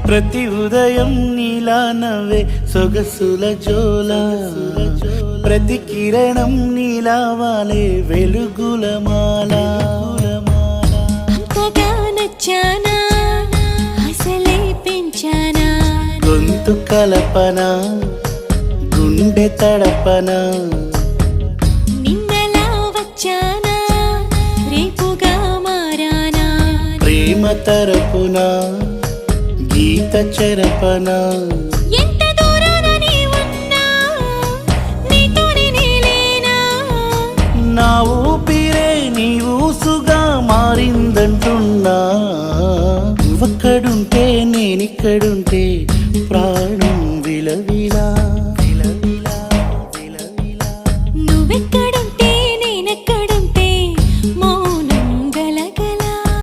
ప్రతి ఉదయం నీలా నవ్వే సొగసుల జోల, ప్రతి కిరణం నీలా వాలే వెలుగుల మాల. అంతగా నచ్చానా అసలే పెంచానా, గొంతు కలపన గుండె తడపన, నిన్నలా వచ్చానా రేపుగా మారానా, ప్రేమ తరపున గీత చెరపన. ఎంత దూరాన నీ ఉన్నా నీతోనే నేలేనా, నా ఊపిరే నీ ఊసుగా మారిందంటున్నా. నువ్వక్కడుంటే నేనిక్కడుంటే